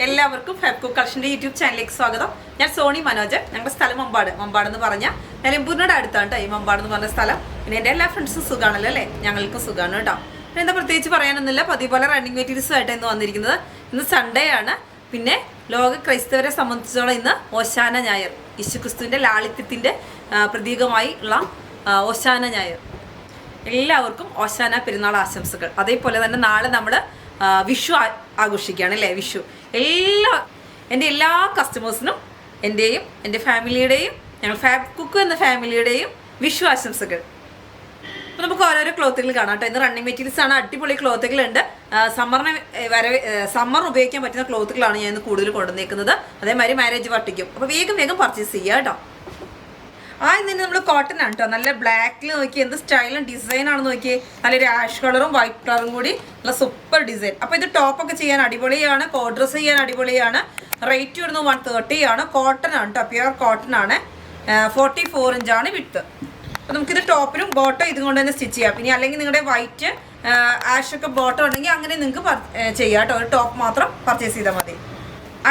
എല്ലാവർക്കും fab cook കളക്ഷൻ്റെ YouTube ചാനലിലേക്ക് സ്വാഗതം. ഞാൻ സോണി മനോജ്. ഞങ്ങളുടെ സ്ഥലം മമ്പാട് എന്ന് പറഞ്ഞാൽ നിലമ്പൂരിനോട് അടുത്താണ് കേട്ടോ ഈ മമ്പാട് എന്ന് പറഞ്ഞ സ്ഥലം. പിന്നെ എൻ്റെ എല്ലാ ഫ്രണ്ട്സും സുഖമാണല്ലോ അല്ലേ? ഞങ്ങൾക്കും സുഖമാണ് കേട്ടോ. പിന്നെ എന്താ പ്രത്യേകിച്ച് പറയാനൊന്നുമില്ല, പതിപോലെ റണ്ണിങ് മെറ്റീരിയൽസുമായിട്ട് ഇന്ന് വന്നിരിക്കുന്നത്. ഇന്ന് സൺഡേ ആണ്. പിന്നെ ലോക ക്രൈസ്തവരെ സംബന്ധിച്ചോളം ഇന്ന് ഓശാന ഞായർ, യേശുക്രിസ്തുവിൻ്റെ ലാളിത്യത്തിൻ്റെ പ്രതീകമായി ഉള്ള ഓശാന ഞായർ. എല്ലാവർക്കും ഓശാന പെരുന്നാൾ ആശംസകൾ. അതേപോലെ തന്നെ നാളെ നമ്മൾ വിഷു ആഘോഷിക്കുകയാണ് അല്ലേ? വിഷു എൻ്റെ എല്ലാ കസ്റ്റമേഴ്സിനും എൻ്റെയും എൻ്റെ ഫാമിലിയുടെയും ഞങ്ങൾ ഫാബ് കുക്ക് എന്ന ഫാമിലിയുടെയും വിഷു ആശംസകൾ. അപ്പോൾ നമുക്ക് ഓരോരോ ക്ലോത്തുകൾ കാണാം കേട്ടോ. ഇന്ന് റണ്ണിങ് മെറ്റീരിയൽസ് ആണ്, അടിപൊളി ക്ലോത്തുകളുണ്ട്. സമ്മർ ഉപയോഗിക്കാൻ പറ്റുന്ന ക്ലോത്തുകളാണ് ഞാൻ ഇന്ന് കൂടുതൽ കൊണ്ടുവന്നേക്കുന്നത്. അതേമാതിരി മാരേജ് പാർട്ടിക്കും. അപ്പോൾ വേഗം പർച്ചേസ് ചെയ്യുക കേട്ടോ. ഇന്ന് നമ്മൾ കോട്ടൺ ആണ് കേട്ടോ. നല്ല ബ്ലാക്കിൽ നോക്കി എന്ത് സ്റ്റൈലും ഡിസൈനാണെന്ന് നോക്കി. നല്ലൊരു ആഷ് കളറും വൈറ്റ് കളറും കൂടി നല്ല സൂപ്പർ ഡിസൈൻ. അപ്പോൾ ഇത് ടോപ്പൊക്കെ ചെയ്യാൻ അടിപൊളിയാണ്, കോട്ട് ഡ്രസ്സ് ചെയ്യാൻ അടിപൊളിയാണ്. റേറ്റ് വരുന്നത് 130 ആണ്. കോട്ടൺ ആണ് കേട്ടോ, പ്യുവർ കോട്ടൺ ആണ്. 44 ഇഞ്ചാണ് വിഡ്ത്ത്. അപ്പോൾ നമുക്കിത് ടോപ്പിനും ബോട്ടം ഇതും കൊണ്ട് തന്നെ സ്റ്റിച്ച് ചെയ്യാം. ഇനി അല്ലെങ്കിൽ നിങ്ങളുടെ വൈറ്റ് ആഷൊക്കെ ബോട്ടം ഉണ്ടെങ്കിൽ അങ്ങനെ നിങ്ങൾക്ക് ചെയ്യാം കേട്ടോ. ഒരു ടോപ്പ് മാത്രം പർച്ചേസ് ചെയ്താൽ മതി.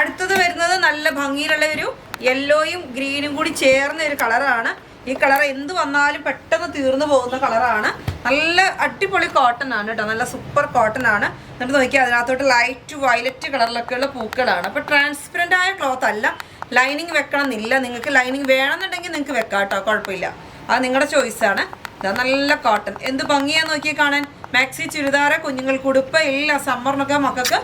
അടുത്തത് വരുന്നത് നല്ല ഭംഗിയിലുള്ള ഒരു യെല്ലോയും ഗ്രീനും കൂടി ചേർന്ന ഒരു കളറാണ്. ഈ കളർ എന്ത് വന്നാലും പെട്ടെന്ന് തീർന്നു പോകുന്ന കളറാണ്. നല്ല അടിപൊളി കോട്ടൺ ആണ് കേട്ടോ, നല്ല സൂപ്പർ കോട്ടൺ ആണ്. എന്നിട്ട് നോക്കിയാൽ അതിനകത്തോട്ട് ലൈറ്റ് വയലറ്റ് കളറിലൊക്കെയുള്ള പൂക്കളാണ്. അപ്പോൾ ട്രാൻസ്പെറൻ്റ് ആയ ക്ലോത്ത് അല്ല. ലൈനിങ് വെക്കണം എന്നില്ല. നിങ്ങൾക്ക് ലൈനിങ് വേണമെന്നുണ്ടെങ്കിൽ നിങ്ങൾക്ക് വെക്കാം കേട്ടോ, കുഴപ്പമില്ല. അത് നിങ്ങളുടെ ചോയ്സാണ്. ഇതാ നല്ല കോട്ടൺ, എന്ത് ഭംഗിയാന്ന് നോക്കി കാണാൻ. മാക്സി, ചുരിദാറ്, കുഞ്ഞുങ്ങൾക്ക് ഉടുപ്പ് എല്ലാം സമ്മറിനൊക്കെ മക്കൾക്ക്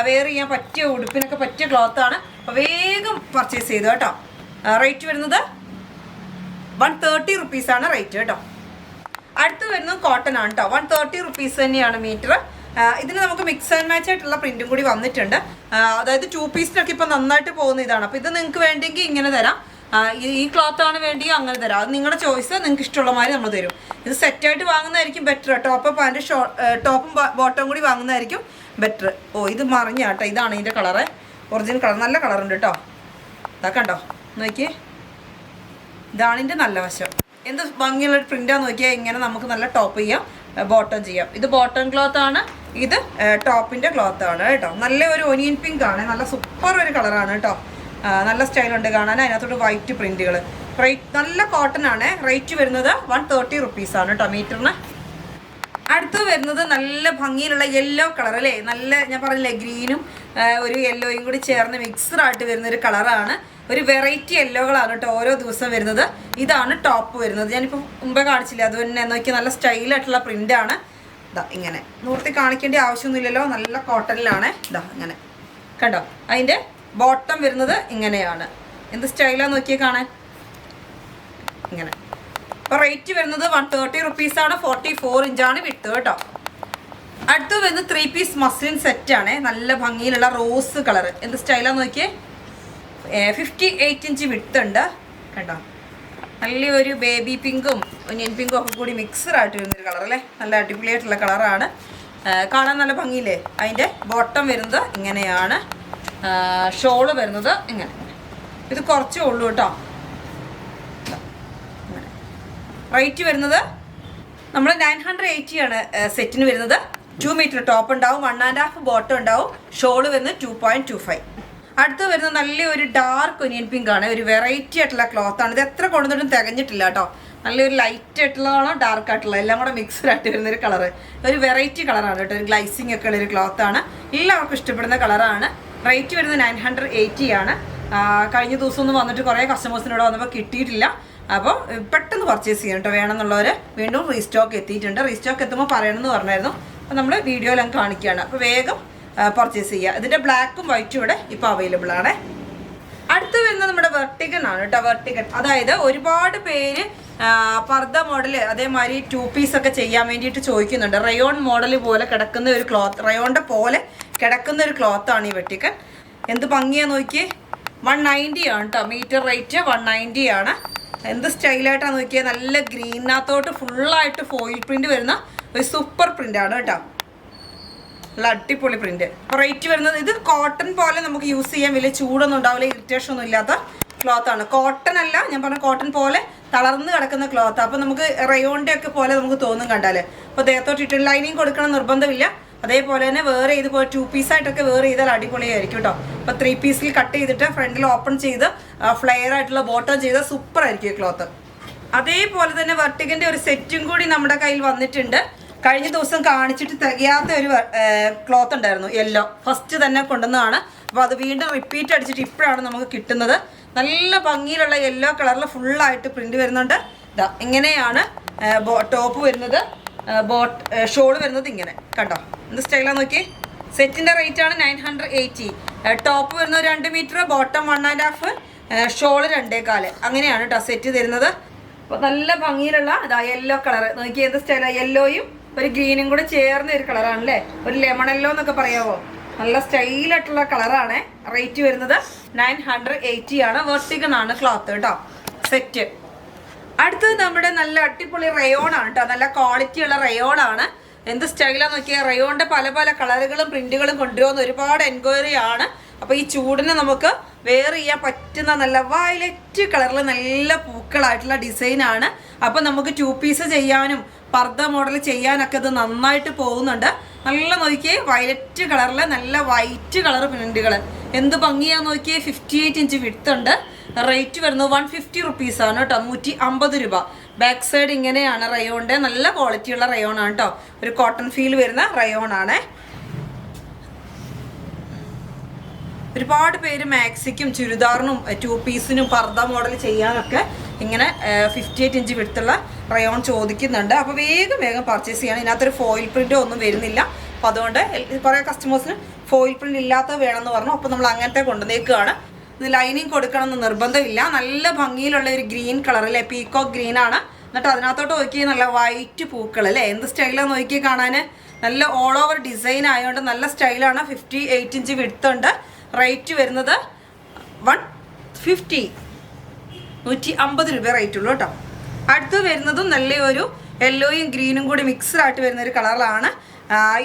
വെയർ ചെയ്യാൻ പറ്റിയ ഉടുപ്പിനൊക്കെ പറ്റിയ ക്ലോത്താണ്. അപ്പോൾ വേഗം പർച്ചേസ് ചെയ്തു കേട്ടോ. റേറ്റ് വരുന്നത് 130 റുപ്പീസാണ് റേറ്റ് കേട്ടോ. അടുത്ത് വരുന്നത് കോട്ടൺ ആണ് കേട്ടോ. 130 റുപ്പീസ് തന്നെയാണ് മീറ്റർ. ഇതിന് നമുക്ക് മിക്സ് ആൻഡ് മാച്ച് ആയിട്ടുള്ള പ്രിൻറ്റും കൂടി വന്നിട്ടുണ്ട്. അതായത് 2 പീസിനൊക്കെ ഇപ്പം നന്നായിട്ട് പോകുന്ന ഇതാണ്. അപ്പോൾ ഇത് നിങ്ങൾക്ക് വേണ്ടെങ്കിൽ ഇങ്ങനെ തരാം. ഈ ക്ലോത്താണ് വേണ്ടിയോ അങ്ങനെ തരാം. അത് നിങ്ങളുടെ ചോയ്സ്, നിങ്ങൾക്ക് ഇഷ്ടമുള്ള മാതിരി നമ്മൾ തരും. ഇത് സെറ്റായിട്ട് വാങ്ങുന്നതായിരിക്കും ബെറ്റർ. ടോപ്പ് പാൻറ്റ് ടോപ്പും ബോട്ടവും കൂടി വാങ്ങുന്നതായിരിക്കും ബെറ്റർ. ഇത് മറിഞ്ഞ കേട്ടോ. ഇതാണ് ഇതിൻ്റെ കളറ്, ഒറിജിനൽ കളർ. നല്ല കളറുണ്ട് കേട്ടോ. ഇതാ കണ്ടോ, നോക്കിയേ. ഇതാണ് ഇതിൻ്റെ നല്ല വശം. എന്ത് ഭംഗിയുള്ള പ്രിൻ്റാന്ന് നോക്കിയാൽ ഇങ്ങനെ നമുക്ക് നല്ല ടോപ്പ് ചെയ്യാം, ബോട്ടം ചെയ്യാം. ഇത് ബോട്ടം ക്ലോത്ത് ആണ്, ഇത് ടോപ്പിൻ്റെ ക്ലോത്ത് ആണ് കേട്ടോ. നല്ല ഒരു ഒനിയൻ പിങ്ക് ആണ്, നല്ല സൂപ്പർ ഒരു കളറാണ് കേട്ടോ. നല്ല സ്റ്റൈലുണ്ട് കാണാൻ. അതിനകത്തോട്ട് വൈറ്റ് പ്രിൻറ്റുകൾ. റേറ്റ് നല്ല കോട്ടൺ ആണ്. റേറ്റ് വരുന്നത് 130 റുപ്പീസാണ് കേട്ടോ മീറ്ററിന്. അടുത്ത് വരുന്നത് നല്ല ഭംഗിയിലുള്ള യെല്ലോ കളർ അല്ലേ? നല്ല, ഞാൻ പറഞ്ഞില്ലേ, ഗ്രീനും ഒരു യെല്ലോയും കൂടി ചേർന്ന് മിക്സ്ഡായിട്ട് വരുന്നൊരു കളറാണ്. ഒരു വെറൈറ്റി യെല്ലോകളാണ് കേട്ടോ ഓരോ ദിവസം വരുന്നത്. ഇതാണ് ടോപ്പ് വരുന്നത്. ഞാനിപ്പോൾ മുമ്പേ കാണിച്ചില്ല, അത് തന്നെ നോക്കി നല്ല സ്റ്റൈലായിട്ടുള്ള പ്രിൻ്റാണ്. ഇതാ ഇങ്ങനെ നൂർത്തി കാണിക്കേണ്ട ആവശ്യമൊന്നുമില്ലല്ലോ. നല്ല കോട്ടണിലാണ്. ഇതാ ഇങ്ങനെ കണ്ടോ. അതിൻ്റെ ബോട്ടം വരുന്നത് ഇങ്ങനെയാണ്. എന്ത് സ്റ്റൈലാന്ന് നോക്കിയേ കാണാൻ. ഇങ്ങനെ. അപ്പോൾ റേറ്റ് വരുന്നത് 130 റുപ്പീസാണ്. 44 ഇഞ്ചാണ് വിട്ട് കേട്ടോ. അടുത്ത് വരുന്നത് 3 പീസ് മസ്ലിൻ സെറ്റാണ്. നല്ല ഭംഗിയിലുള്ള റോസ് കളർ. എന്ത് സ്റ്റൈലാന്ന് നോക്കിയേ. 58 ഇഞ്ച് വിട്ടുണ്ട് കേട്ടോ. നല്ലൊരു ബേബി പിങ്കും ഒനിയൻ പിങ്കും ഒക്കെ കൂടി മിക്സഡായിട്ട് വരുന്നൊരു കളർ അല്ലേ? നല്ല അടിപൊളിയായിട്ടുള്ള കളറാണ്. കാണാൻ നല്ല ഭംഗിയില്ലേ. അതിൻ്റെ ബോട്ടം വരുന്നത് ഇങ്ങനെയാണ്. ഷോള് വരുന്നത് ഇങ്ങനെ. ഇത് കുറച്ചേ ഉള്ളൂ കേട്ടോ. റേറ്റ് വരുന്നത് നമ്മൾ 980 ആണ് സെറ്റിന് വരുന്നത്. 2 മീറ്റർ ടോപ്പ് ഉണ്ടാവും, 1.5 ബോട്ടം ഉണ്ടാവും. ഷോള് വരുന്നത് 2.25. അടുത്ത് വരുന്നത് നല്ലൊരു ഡാർക്ക് ഒനിയൻ പിങ്ക് ആണ്. ഒരു വെറൈറ്റി ആയിട്ടുള്ള ക്ലോത്ത് ആണ്. ഇത് എത്ര കൊണ്ടുവന്നിട്ടും തികഞ്ഞിട്ടില്ല കേട്ടോ. നല്ലൊരു ലൈറ്റ് ആയിട്ടുള്ളതാണോ ഡാർക്ക് ആയിട്ടുള്ള എല്ലാം കൂടെ മിക്സ്ഡ് ആയിട്ട് വരുന്നൊരു കളറ്. ഒരു വെറൈറ്റി കളറാണ് കേട്ടോ. ഒരു ഗ്ലൈസിങ് ഒക്കെ ഉള്ളൊരു ക്ലോത്താണ്. എല്ലാവർക്കും ഇഷ്ടപ്പെടുന്ന കളറാണ്. റേറ്റ് വരുന്നത് 980 ആണ്. കഴിഞ്ഞ ദിവസം ഒന്ന് വന്നിട്ട് കുറേ കസ്റ്റമേഴ്സിനോട് വന്നപ്പോൾ കിട്ടിയിട്ടില്ല. അപ്പോൾ പെട്ടെന്ന് പർച്ചേസ് ചെയ്യണം കേട്ടോ. വേണമെന്നുള്ളവർ വീണ്ടും റീസ്റ്റോക്ക് എത്തിയിട്ടുണ്ട്. റീസ്റ്റോക്ക് എത്തുമ്പോൾ പറയണമെന്ന് പറഞ്ഞായിരുന്നു. അപ്പോൾ നമ്മൾ വീഡിയോയിലും കാണിക്കുകയാണ്. അപ്പോൾ വേഗം പർച്ചേസ് ചെയ്യുക. ഇതിൻ്റെ ബ്ലാക്കും വൈറ്റും ഇവിടെ ഇപ്പോൾ അവൈലബിൾ ആണ്. അടുത്ത് വരുന്നത് നമ്മുടെ വെർട്ടിഗൺ ആണ് കേട്ടോ. വെർട്ടിഗൺ അതായത് ഒരുപാട് പേര് പർദ്ദ മോഡൽ അതേമാതിരി 2 പീസൊക്കെ ചെയ്യാൻ വേണ്ടിയിട്ട് ചോദിക്കുന്നുണ്ട്. റയോൺ മോഡൽ പോലെ കിടക്കുന്ന ഒരു ക്ലോത്ത്, റയോണിൻ്റെ പോലെ കിടക്കുന്ന ഒരു ക്ലോത്താണ് ഈ വെർട്ടിഗൺ. എന്ത് ഭംഗിയാന്ന് നോക്കിയേ. 190 ആണ് കേട്ടോ മീറ്റർ റേറ്റ്. 190 ആണ്. എന്ത് സ്റ്റൈലായിട്ടാണ് നോക്കിയാൽ. നല്ല ഗ്രീനകത്തോട്ട് ഫുള്ളായിട്ട് ഫോയിൽ പ്രിൻറ്റ് വരുന്ന ഒരു സൂപ്പർ പ്രിൻ്റാണ് കേട്ടോ. നല്ല അടിപൊളി പ്രിൻറ്റ്. അപ്പോൾ റേറ്റ് വരുന്നത്, ഇത് കോട്ടൺ പോലെ നമുക്ക് യൂസ് ചെയ്യാൻ, വലിയ ചൂടൊന്നും ഉണ്ടാവില്ല, ഇറിറ്റേഷൻ ഒന്നും ഇല്ലാത്ത ക്ലോത്താണ്. കോട്ടൺ അല്ല, ഞാൻ പറഞ്ഞ കോട്ടൺ പോലെ തളർന്ന് കിടക്കുന്ന ക്ലോത്ത്. അപ്പോൾ നമുക്ക് റയോണിൻ്റെ ഒക്കെ പോലെ നമുക്ക് തോന്നും കണ്ടാൽ. അപ്പോൾ ദേഹത്തോട്ട് ഇട്ട് ലൈനിങ് കൊടുക്കണം നിർബന്ധമില്ല. അതേപോലെ തന്നെ വേറെ ചെയ്ത് പോയി 2 പീസായിട്ടൊക്കെ വേറെ ചെയ്താൽ അടിപൊളിയായിരിക്കും കേട്ടോ. അപ്പോൾ 3 പീസിൽ കട്ട് ചെയ്തിട്ട് ഫ്രണ്ടിൽ ഓപ്പൺ ചെയ്ത് ഫ്ലെയർ ആയിട്ടുള്ള ബോട്ടം ചെയ്ത് സൂപ്പർ ആയിരിക്കും ക്ലോത്ത്. അതേപോലെ തന്നെ വെർട്ടിഗന്റെ ഒരു സെറ്റും കൂടി നമ്മുടെ കയ്യിൽ വന്നിട്ടുണ്ട്. കഴിഞ്ഞ ദിവസം കാണിച്ചിട്ട് തികയാത്ത ഒരു ക്ലോത്ത് ഉണ്ടായിരുന്നു, യെല്ലോ. ഫസ്റ്റ് തന്നെ കൊണ്ടുവന്നതാണ്. അപ്പോൾ അത് വീണ്ടും റിപ്പീറ്റ് അടിച്ചിട്ട് ഇപ്പോഴാണ് നമുക്ക് കിട്ടുന്നത്. നല്ല ഭംഗിയിലുള്ള യെല്ലോ കളറിൽ ഫുള്ളായിട്ട് പ്രിന്റ് വരുന്നുണ്ട്. ഇതാ ഇങ്ങനെയാണ് ടോപ്പ് വരുന്നത്, ഷോള് വരുന്നത് ഇങ്ങനെ കണ്ടോ. എന്ത് സ്റ്റൈലാന്ന് നോക്കി. സെറ്റിന്റെ റേറ്റ് ആണ് 980. ടോപ്പ് വരുന്നത് 2 മീറ്റർ, ബോട്ടം 1.5, ഷോള് 2.25. അങ്ങനെയാണ് കേട്ടോ സെറ്റ് തരുന്നത്. അപ്പോൾ നല്ല ഭംഗിയിലുള്ള ഇതാ യെല്ലോ കളർ നോക്കി. എന്ത് സ്റ്റൈലാണ്, യെല്ലോയും ഒരു ഗ്രീനും കൂടെ ചേർന്ന ഒരു കളറാണല്ലേ, ഒരു ലെമൺ യെല്ലോ എന്നൊക്കെ പറയാമോ. നല്ല സ്റ്റൈലായിട്ടുള്ള കളറാണ്. റേറ്റ് വരുന്നത് 980 ആണ്. വെർട്ടിഗൺ ആണ് ക്ലോത്ത് കേട്ടോ സെറ്റ്. അടുത്തത് നമ്മുടെ നല്ല അടിപൊളി റയോൺ ആണ് കേട്ടോ. നല്ല ക്വാളിറ്റി ഉള്ള റയോൺ ആണ്. എന്ത് സ്റ്റൈലാന്ന് നോക്കിയാൽ റയോണിന്റെ പല പല കളറുകളും പ്രിന്റുകളും കൊണ്ടുവരുന്ന ഒരുപാട് എൻക്വയറി ആണ്. അപ്പോൾ ഈ ചൂടിന് നമുക്ക് വെയർ ചെയ്യാൻ പറ്റുന്ന നല്ല വയലറ്റ് കളറിൽ നല്ല പൂക്കളായിട്ടുള്ള ഡിസൈനാണ്. അപ്പോൾ നമുക്ക് 2 പീസ് ചെയ്യാനും പർദ്ദ മോഡൽ ചെയ്യാനൊക്കെ ഇത് നന്നായിട്ട് പോകുന്നുണ്ട്. നല്ല നോക്കിയേ, വയലറ്റ് കളറിൽ നല്ല വൈറ്റ് കളർ പ്രിന്റുകൾ എന്ത് ഭംഗിയാന്ന് നോക്കിയേ. 58 ഇഞ്ച് വിഡ്ത്ത് ഉണ്ട്. റേറ്റ് വരുന്നത് 150 റുപ്പീസാണ് കേട്ടോ, 150 രൂപ. ബാക്ക് സൈഡ് ഇങ്ങനെയാണ് റയോണിന്റെ. നല്ല ക്വാളിറ്റിയുള്ള റയോൺ ആണ് കേട്ടോ. ഒരു കോട്ടൺ ഫീൽ വരുന്ന റയോൺ ആണ്. ഒരുപാട് പേര് മാക്സിക്കും ചുരിദാറിനും 2 പീസിനും പർദ്ദ മോഡൽ ചെയ്യാനൊക്കെ ഇങ്ങനെ 58 ഇഞ്ച് വിടുത്തുള്ള റയോൺ ചോദിക്കുന്നുണ്ട്. അപ്പോൾ വേഗം വേഗം പർച്ചേസ് ചെയ്യണം. ഇതിനകത്തൊരു ഫോയിൽ പ്രിന്റോ ഒന്നും വരുന്നില്ല. അപ്പോൾ അതുകൊണ്ട് കുറേ കസ്റ്റമേഴ്സിന് ഫോയിൽ പ്രിന്റ് ഇല്ലാത്തത് വേണമെന്ന് പറഞ്ഞു. അപ്പോൾ നമ്മൾ അങ്ങനത്തെ കൊണ്ടുവന്നേക്കുകയാണ്. ഇത് ലൈനിങ് കൊടുക്കണം എന്ന് നിർബന്ധമില്ല. നല്ല ഭംഗിയിലുള്ള ഒരു ഗ്രീൻ കളർ അല്ലേ, പീക്കോക്ക് ഗ്രീൻ ആണ്. എന്നിട്ട് അതിനകത്തോട്ട് നോക്കി നല്ല വൈറ്റ് പൂക്കൾ അല്ലേ, എന്ത് സ്റ്റൈലാന്ന് നോക്കി കാണാൻ. നല്ല ഓൾ ഓവർ ഡിസൈൻ ആയതുകൊണ്ട് നല്ല സ്റ്റൈലാണ്. 58 ഇഞ്ച് വിഡ്ത്ത് ഉണ്ട്. റേറ്റ് വരുന്നത് 150, 150 രൂപ റേറ്റ് ഉള്ളൂ കേട്ടോ. അടുത്ത് വരുന്നതും നല്ലൊരു യെല്ലോയും ഗ്രീനും കൂടി മിക്സ്ഡ് ആയിട്ട് വരുന്ന ഒരു കളറാണ്.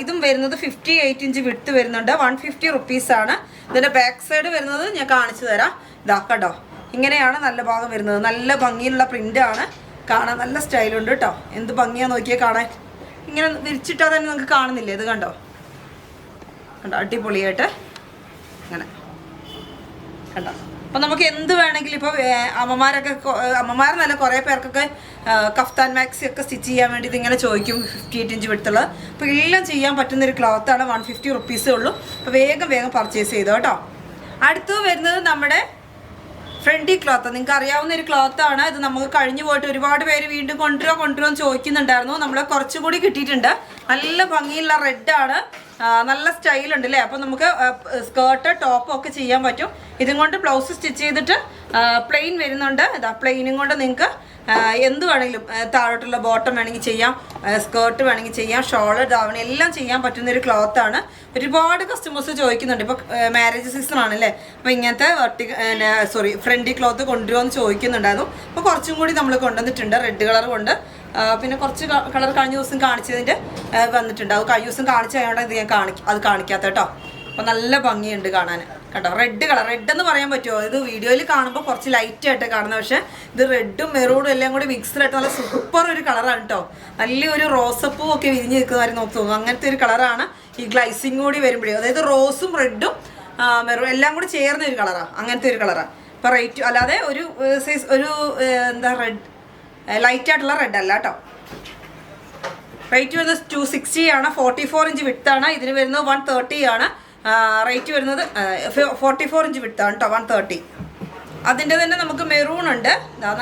ഇതും വരുന്നത് 58 ഇഞ്ച് വിഡ്ത്ത് വരുന്നുണ്ട്. 150 റുപ്പീസാണ്. ഇതിൻ്റെ ബാക്ക് സൈഡ് വരുന്നത് ഞാൻ കാണിച്ചു തരാം. ഇതാ കേട്ടോ, ഇങ്ങനെയാണ് നല്ല ഭാഗം വരുന്നത്. നല്ല ഭംഗിയുള്ള പ്രിൻ്റാണ്, കാണാൻ നല്ല സ്റ്റൈലുണ്ട് കേട്ടോ. എന്ത് ഭംഗിയാന്ന് നോക്കിയാൽ കാണാൻ. ഇങ്ങനെ വിരിച്ചിട്ടാൽ തന്നെ നമുക്ക് കാണുന്നില്ലേ, ഇത് കണ്ടോ കണ്ടോ, അടിപൊളിയായിട്ട് അങ്ങനെ കണ്ടോ. അപ്പം നമുക്ക് എന്ത് വേണമെങ്കിലും ഇപ്പോൾ അമ്മമാരെന്നല്ല കുറേ പേർക്കൊക്കെ കഫ്താൻ മാക്സി ഒക്കെ സ്റ്റിച്ച് ചെയ്യാൻ വേണ്ടി ഇതിങ്ങനെ ചോദിക്കും 58 ഇഞ്ച് വിടുത്തുള്ളത്. അപ്പോൾ എല്ലാം ചെയ്യാൻ പറ്റുന്നൊരു ക്ലോത്താണ്. 150 റുപ്പീസേ ഉള്ളൂ. അപ്പോൾ വേഗം വേഗം പർച്ചേസ് ചെയ്തോ കേട്ടോ. അടുത്ത് വരുന്നത് നമ്മുടെ ഫ്രണ്ടി ക്ലോത്ത്. നിങ്ങൾക്ക് അറിയാവുന്ന ഒരു ക്ലോത്താണ് ഇത്. നമുക്ക് കഴിഞ്ഞു പോയിട്ട് ഒരുപാട് പേര് വീണ്ടും കൊണ്ടുവരുമോ ചോദിക്കുന്നുണ്ടായിരുന്നു. നമ്മൾ കുറച്ചുകൂടി കിട്ടിയിട്ടുണ്ട്. നല്ല ഭംഗിയുള്ള റെഡാണ്, നല്ല സ്റ്റൈലുണ്ട് അല്ലേ. അപ്പോൾ നമുക്ക് സ്കേർട്ട് ടോപ്പ് ഒക്കെ ചെയ്യാൻ പറ്റും. ഇതും കൊണ്ട് ബ്ലൗസ് സ്റ്റിച്ച് ചെയ്തിട്ട് പ്ലെയിൻ വരുന്നുണ്ട്. ഇതാ പ്ലെയിനും കൊണ്ട് നിങ്ങൾക്ക് എന്ത് വേണമെങ്കിലും താഴോട്ടുള്ള ബോട്ടം വേണമെങ്കിൽ ചെയ്യാം, സ്കേർട്ട് വേണമെങ്കിൽ ചെയ്യാം, ഷോള് ധാവണി എല്ലാം ചെയ്യാൻ പറ്റുന്ന ഒരു ക്ലോത്താണ്. ഒരുപാട് കസ്റ്റമേഴ്സ് ചോദിക്കുന്നുണ്ട്. ഇപ്പോൾ മാരേജ് സീസൺ ആണല്ലേ, അപ്പോൾ ഇങ്ങനത്തെ ഫ്രണ്ടി ക്ലോത്ത് കൊണ്ടുവരുമെന്ന് ചോദിക്കുന്നുണ്ടായിരുന്നു. അപ്പോൾ കുറച്ചും കൂടി നമ്മൾ കൊണ്ടുവന്നിട്ടുണ്ട്. റെഡ് കളർ കൊണ്ട് പിന്നെ കുറച്ച് കളർ കഴിഞ്ഞ ദിവസം കാണിച്ചതിൻ്റെ വന്നിട്ടുണ്ട്. അത് കഴിഞ്ഞ ദിവസം കാണിച്ചതുകൊണ്ട് ഇത് ഞാൻ കാണിക്കാത്ത കേട്ടോ. അപ്പോൾ നല്ല ഭംഗിയുണ്ട് കാണാൻ കേട്ടോ. റെഡ് കളർ, റെഡ് എന്ന് പറയാൻ പറ്റുമോ? ഇത് വീഡിയോയിൽ കാണുമ്പോൾ കുറച്ച് ലൈറ്റ് ആയിട്ട് കാണുന്നത്, പക്ഷേ ഇത് റെഡും മെറൂണും എല്ലാം കൂടി മിക്സ്ഡ് ആയിട്ട് നല്ല സൂപ്പർ ഒരു കളറാണ് കേട്ടോ. നല്ലൊരു റോസപ്പൂ ഒക്കെ വിരിഞ്ഞ് നിൽക്കുന്നവരെ നോക്കി തോന്നും. അങ്ങനത്തെ ഒരു കളറാണ്. ഈ ഗ്ലൈസിങ് കൂടി വരുമ്പോഴേ, അതായത് റോസും റെഡും മെറൂൺ എല്ലാം കൂടി ചേർന്ന ഒരു കളറാണ്. അങ്ങനത്തെ ഒരു കളറാണ്. ഇപ്പോൾ റേറ്റ് അല്ലാതെ ഒരു സൈസ് ഒരു എന്താ റെഡ് ലൈറ്റ് ആയിട്ടുള്ള റെഡ് അല്ല കേട്ടോ. റേറ്റ് വരുന്നത് 260 ആണ്. 44 ഇഞ്ച് വിട്ടാണ്. ഇതിന് വരുന്നത് 130 ആണ്. റേറ്റ് വരുന്നത് 44 ഇഞ്ച് വിട്ടാണ് കേട്ടോ, 130. അതിൻ്റെ തന്നെ നമുക്ക് മെറൂൺ ഉണ്ട്.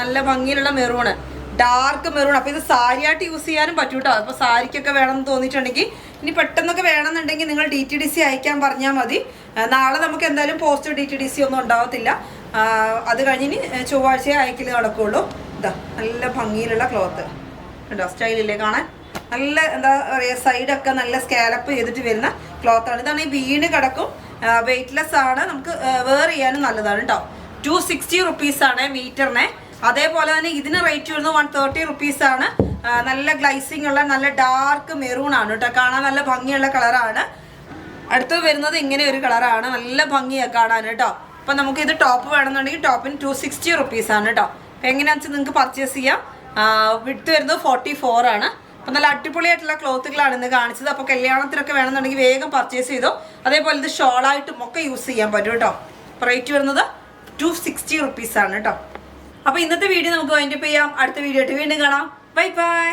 നല്ല ഭംഗിയിലുള്ള മെറൂണ്, ഡാർക്ക് മെറൂൺ. അപ്പോൾ ഇത് സാരിയായിട്ട് യൂസ് ചെയ്യാനും പറ്റും കേട്ടോ. അപ്പോൾ സാരിക്കൊക്കെ വേണമെന്ന് തോന്നിയിട്ടുണ്ടെങ്കിൽ, ഇനി പെട്ടെന്നൊക്കെ വേണമെന്നുണ്ടെങ്കിൽ നിങ്ങൾ DTDC അയക്കാൻ പറഞ്ഞാൽ മതി. നാളെ നമുക്ക് എന്തായാലും പോസ്റ്റ് DTDC ഒന്നും ഉണ്ടാവത്തില്ല. അത് കഴിഞ്ഞിന് ചൊവ്വാഴ്ചയെ അയക്കൽ നടക്കുകയുള്ളൂ. ഇതാ നല്ല ഭംഗിയിലുള്ള ക്ലോത്ത് കേട്ടോ, സ്റ്റൈലില്ലേ കാണാൻ. നല്ല എന്താ പറയുക, സൈഡൊക്കെ നല്ല സ്കാലപ്പ് ചെയ്തിട്ട് വരുന്ന ക്ലോത്താണ്. ഇതാണ് ഈ വീണ് കിടക്കും, വെയ്റ്റ്ലെസ് ആണ്, നമുക്ക് വെയർ ചെയ്യാനും നല്ലതാണ് കേട്ടോ. 260 റുപ്പീസാണ് മീറ്ററിനെ. അതേപോലെ തന്നെ ഇതിന് റേറ്റ് വരുന്നത് 130 റുപ്പീസാണ്. നല്ല ഗ്ലൈസിങ് ഉള്ള നല്ല ഡാർക്ക് മെറൂൺ ആണ് കേട്ടോ, കാണാൻ നല്ല ഭംഗിയുള്ള കളറാണ്. അടുത്ത് വരുന്നത് ഇങ്ങനെ ഒരു കളറാണ്, നല്ല ഭംഗിയാണ് കാണാൻ കേട്ടോ. അപ്പം നമുക്ക് ഇത് ടോപ്പ് വേണമെന്നുണ്ടെങ്കിൽ ടോപ്പിന് 260 റുപ്പീസാണ് കേട്ടോ. അപ്പം എങ്ങനെയാണെന്ന് വെച്ചാൽ നിങ്ങൾക്ക് പർച്ചേസ് ചെയ്യാം. വിഡ്ത്ത് വരുന്നത് 44 ആണ്. അപ്പം അപ്പോൾ നല്ല അടിപൊളിയായിട്ടുള്ള ക്ലോത്തുകളാണ് ഇന്ന് കാണിച്ചത്. അപ്പോൾ കല്യാണത്തിനൊക്കെ വേണമെന്നുണ്ടെങ്കിൽ വേഗം പർച്ചേസ് ചെയ്തോ. അതേപോലെ ഇത് ഷോളായിട്ടും ഒക്കെ യൂസ് ചെയ്യാൻ പറ്റും കേട്ടോ. റേറ്റ് വരുന്നത് 260 rupees ആണ് കേട്ടോ. അപ്പോൾ ഇന്നത്തെ വീഡിയോ നമുക്ക് വൈൻഡപ്പ് ചെയ്യാം. അടുത്ത വീഡിയോ ആയിട്ട് വീണ്ടും കാണാം. Bye bye.